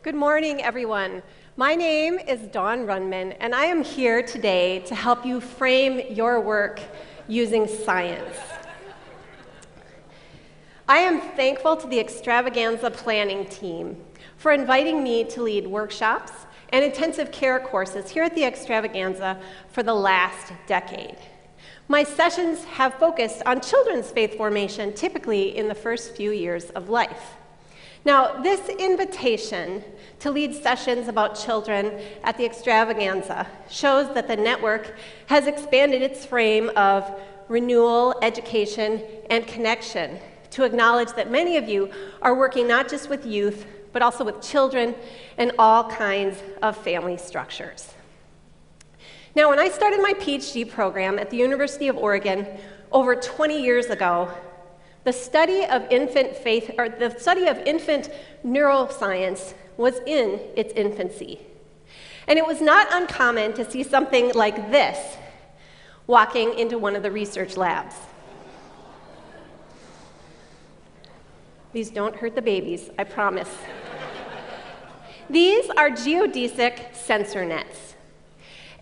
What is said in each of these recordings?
Good morning, everyone. My name is DawnRundman, and I am here today to help you frame your work using science. I am thankful to the Extravaganza planning team for inviting me to lead workshops and intensive care courses here at the Extravaganza for the last decade. My sessions have focused on children's faith formation, typically in the first few years of life. Now, this invitation to lead sessions about children at the Extravaganza shows that the network has expanded its frame of renewal, education, and connection to acknowledge that many of you are working not just with youth, but also with children and all kinds of family structures. Now, when I started my PhD program at the University of Oregon over 20 years ago, the study of infant neuroscience was in its infancy. And it was not uncommon to see something like this walking into one of the research labs. These don't hurt the babies, I promise. These are geodesic sensor nets,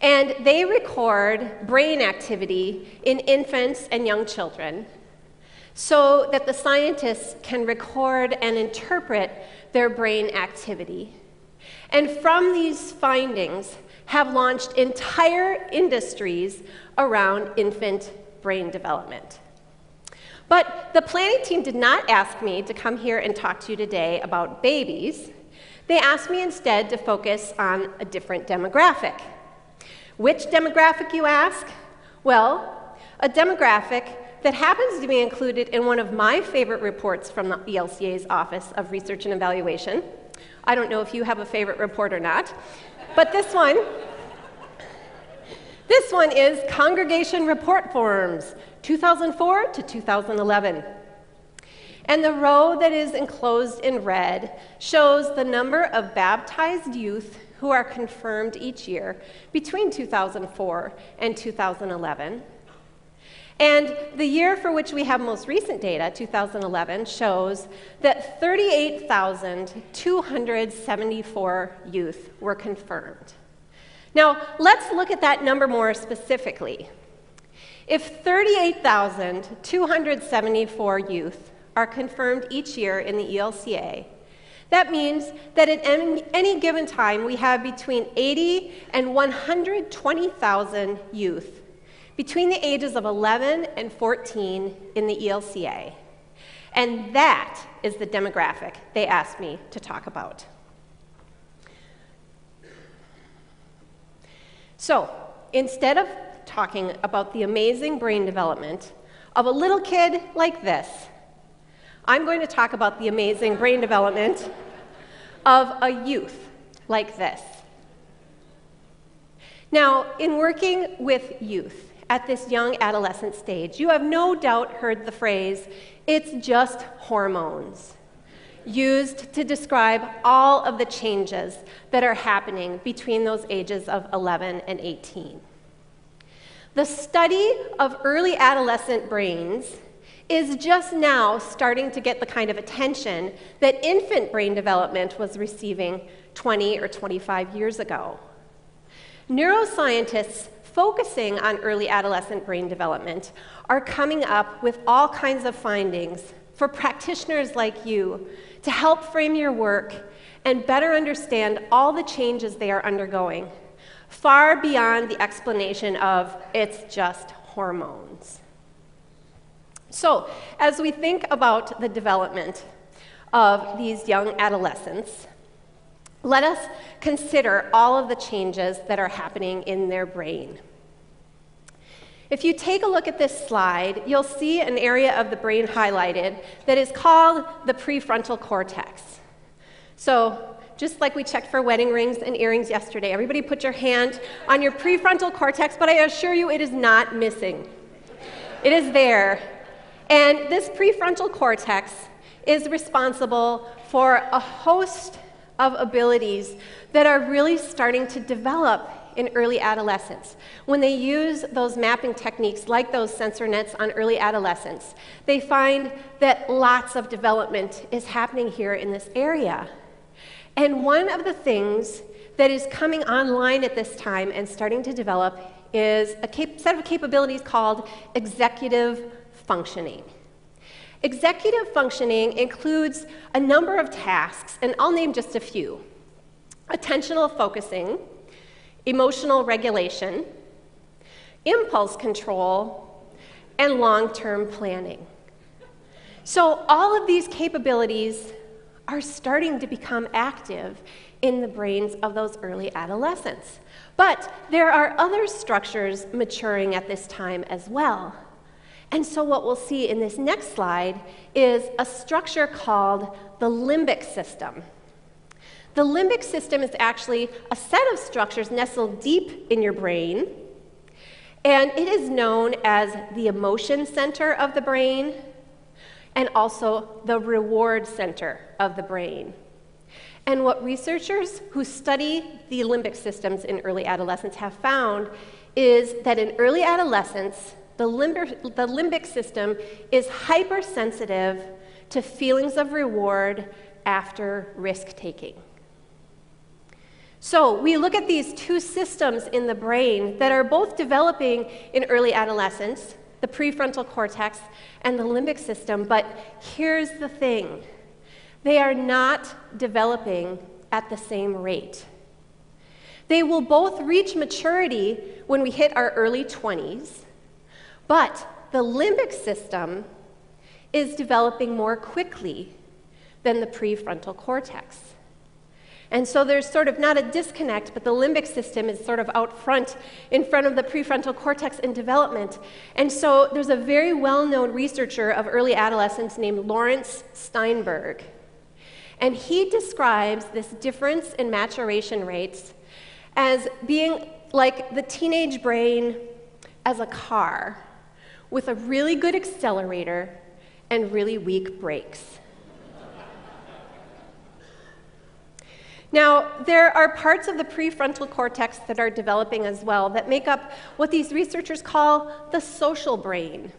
and they record brain activity in infants and young children so that the scientists can record and interpret their brain activity. And from these findings have launched entire industries around infant brain development. But the planning team did not ask me to come here and talk to you today about babies. They asked me instead to focus on a different demographic. Which demographic, you ask? Well, a demographic that happens to be included in one of my favorite reports from the ELCA's Office of Research and Evaluation. I don't know if you have a favorite report or not, but this one is Congregation Report Forms, 2004 to 2011. And the row that is enclosed in red shows the number of baptized youth who are confirmed each year between 2004 and 2011. And the year for which we have most recent data, 2011, shows that 38,274 youth were confirmed. Now, let's look at that number more specifically. If 38,274 youth are confirmed each year in the ELCA, that means that at any given time we have between 80 and 120,000 youth between the ages of 11 and 14 in the ELCA. And that is the demographic they asked me to talk about. So, instead of talking about the amazing brain development of a little kid like this, I'm going to talk about the amazing brain development of a youth like this. Now, in working with youth at this young adolescent stage, you have no doubt heard the phrase, "it's just hormones," used to describe all of the changes that are happening between those ages of 11 and 18. The study of early adolescent brains is just now starting to get the kind of attention that infant brain development was receiving 20 or 25 years ago. Neuroscientists focusing on early adolescent brain development are coming up with all kinds of findings for practitioners like you to help frame your work and better understand all the changes they are undergoing, far beyond the explanation of "it's just hormones." So, as we think about the development of these young adolescents, let us consider all of the changes that are happening in their brain. If you take a look at this slide, you'll see an area of the brain highlighted that is called the prefrontal cortex. So, just like we checked for wedding rings and earrings yesterday, everybody put your hand on your prefrontal cortex, but I assure you it is not missing. It is there. And this prefrontal cortex is responsible for a host of abilities that are really starting to develop in early adolescence. When they use those mapping techniques like those sensor nets on early adolescence, they find that lots of development is happening here in this area. And one of the things that is coming online at this time and starting to develop is a set of capabilities called executive functioning. Executive functioning includes a number of tasks, and I'll name just a few: attentional focusing, emotional regulation, impulse control, and long-term planning. So all of these capabilities are starting to become active in the brains of those early adolescents. But there are other structures maturing at this time as well. And so what we'll see in this next slide is a structure called the limbic system. The limbic system is actually a set of structures nestled deep in your brain, and it is known as the emotion center of the brain and also the reward center of the brain. And what researchers who study the limbic systems in early adolescence have found is that in early adolescence, the limbic system is hypersensitive to feelings of reward after risk-taking. So we look at these two systems in the brain that are both developing in early adolescence, the prefrontal cortex and the limbic system, but here's the thing. They are not developing at the same rate. They will both reach maturity when we hit our early 20s, but the limbic system is developing more quickly than the prefrontal cortex. And so there's sort of not a disconnect, but the limbic system is sort of out front, in front of the prefrontal cortex in development. And so there's a very well-known researcher of early adolescence named Lawrence Steinberg. And he describes this difference in maturation rates as being like the teenage brain as a car with a really good accelerator and really weak brakes. Now, there are parts of the prefrontal cortex that are developing as well that make up what these researchers call the social brain.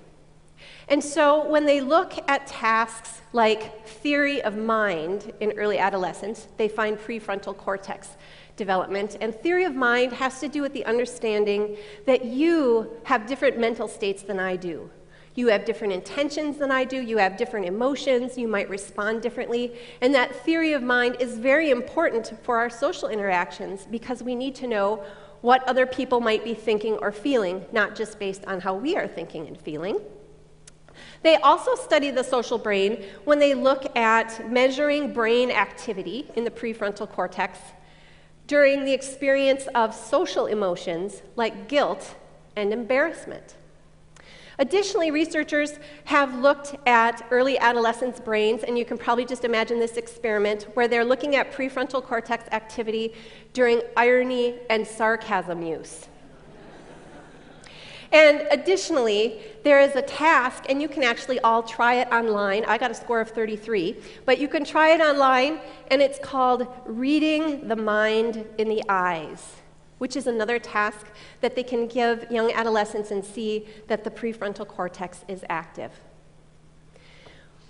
And so when they look at tasks like theory of mind in early adolescence, they find prefrontal cortex development. And theory of mind has to do with the understanding that you have different mental states than I do. You have different intentions than I do. You have different emotions. You might respond differently. And that theory of mind is very important for our social interactions because we need to know what other people might be thinking or feeling, not just based on how we are thinking and feeling. They also study the social brain when they look at measuring brain activity in the prefrontal cortex during the experience of social emotions like guilt and embarrassment. Additionally, researchers have looked at early adolescents' brains, and you can probably just imagine this experiment where they're looking at prefrontal cortex activity during irony and sarcasm use. And additionally, there is a task, and you can actually all try it online. I got a score of 33, but you can try it online, and it's called reading the mind in the eyes, which is another task that they can give young adolescents and see that the prefrontal cortex is active.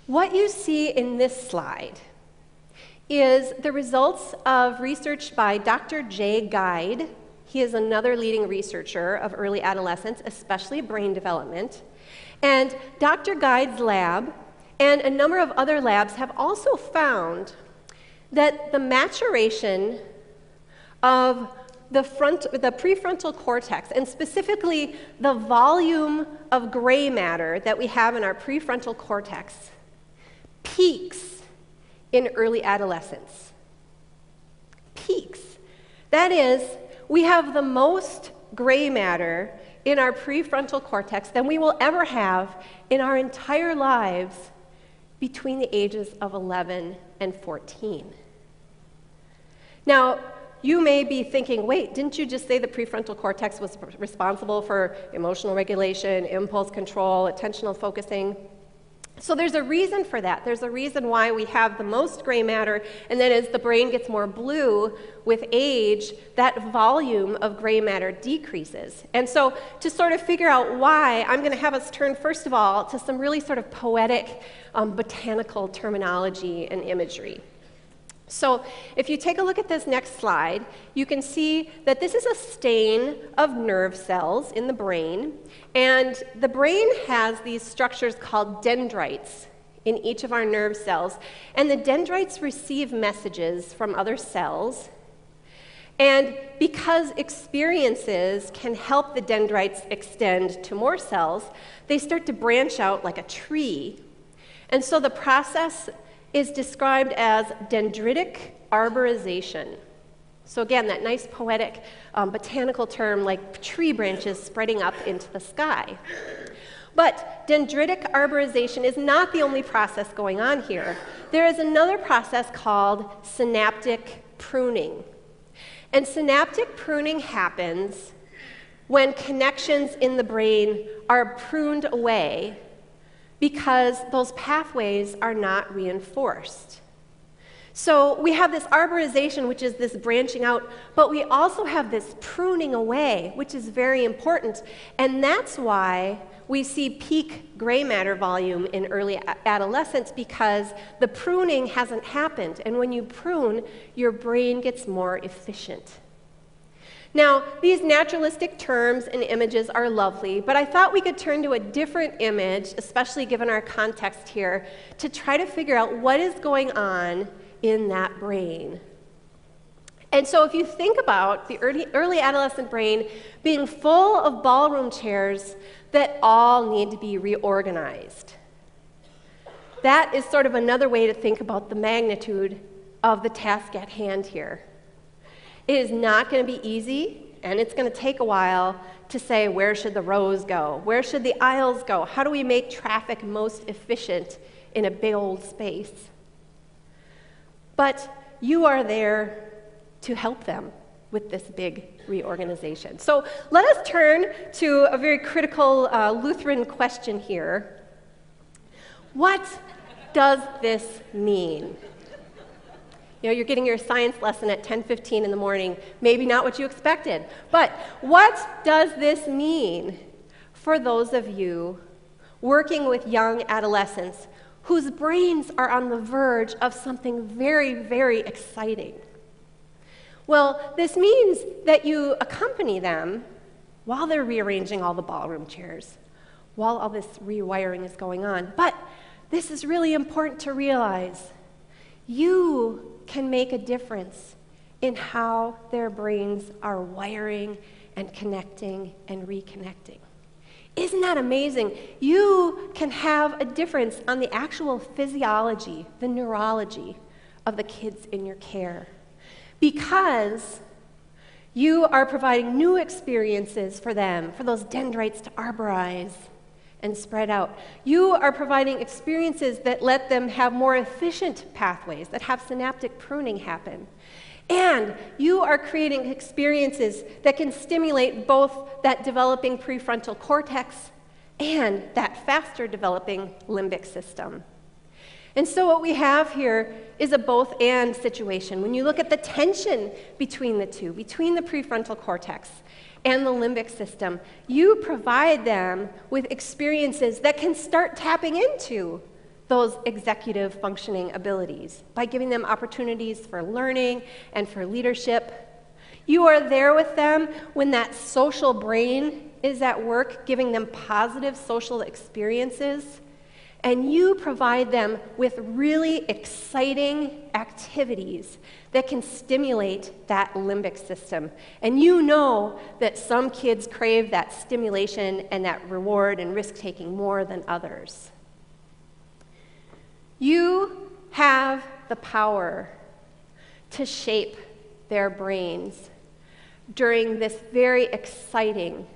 What you see in this slide is the results of research by Dr. Jay Guide. He is another leading researcher of early adolescence, especially brain development. And Dr. Guide's lab and a number of other labs have also found that the maturation of the prefrontal cortex, and specifically the volume of gray matter that we have in our prefrontal cortex, peaks in early adolescence. Peaks. That is, we have the most gray matter in our prefrontal cortex than we will ever have in our entire lives between the ages of 11 and 14. Now, you may be thinking, wait, didn't you just say the prefrontal cortex was responsible for emotional regulation, impulse control, attentional focusing? So there's a reason for that. There's a reason why we have the most gray matter, and then as the brain gets more blue with age, that volume of gray matter decreases. And so to sort of figure out why, I'm going to have us turn, first of all, to some really sort of poetic botanical terminology and imagery. So if you take a look at this next slide, you can see that this is a stain of nerve cells in the brain. And the brain has these structures called dendrites in each of our nerve cells. And the dendrites receive messages from other cells. And because experiences can help the dendrites extend to more cells, they start to branch out like a tree. And so the process is described as dendritic arborization. So again, that nice poetic botanical term like tree branches spreading up into the sky. But dendritic arborization is not the only process going on here. There is another process called synaptic pruning. And synaptic pruning happens when connections in the brain are pruned away because those pathways are not reinforced. So we have this arborization, which is this branching out, but we also have this pruning away, which is very important. And that's why we see peak gray matter volume in early adolescence, because the pruning hasn't happened. And when you prune, your brain gets more efficient. Now, these naturalistic terms and images are lovely, but I thought we could turn to a different image, especially given our context here, to try to figure out what is going on in that brain. And so if you think about the early adolescent brain being full of ballroom chairs that all need to be reorganized, that is sort of another way to think about the magnitude of the task at hand here. It is not going to be easy, and it's going to take a while to say, where should the rows go? Where should the aisles go? How do we make traffic most efficient in a big old space? But you are there to help them with this big reorganization. So let us turn to a very critical Lutheran question here. What does this mean? You know, you're getting your science lesson at 10:15 in the morning, maybe not what you expected. But what does this mean for those of you working with young adolescents whose brains are on the verge of something very, very exciting? Well, this means that you accompany them while they're rearranging all the ballroom chairs, while all this rewiring is going on. But this is really important to realize. You can make a difference in how their brains are wiring and connecting and reconnecting. Isn't that amazing? You can have a difference on the actual physiology, the neurology of the kids in your care, because you are providing new experiences for them, for those dendrites to arborize and spread out. You are providing experiences that let them have more efficient pathways, that have synaptic pruning happen. And you are creating experiences that can stimulate both that developing prefrontal cortex and that faster developing limbic system. And so what we have here is a both-and situation. When you look at the tension between the two, between the prefrontal cortex and the limbic system, you provide them with experiences that can start tapping into those executive functioning abilities by giving them opportunities for learning and for leadership. You are there with them when that social brain is at work, giving them positive social experiences. And you provide them with really exciting activities that can stimulate that limbic system. And you know that some kids crave that stimulation and that reward and risk-taking more than others. You have the power to shape their brains during this very exciting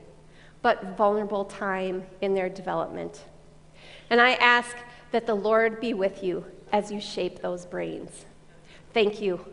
but vulnerable time in their development. And I ask that the Lord be with you as you shape those brains. Thank you.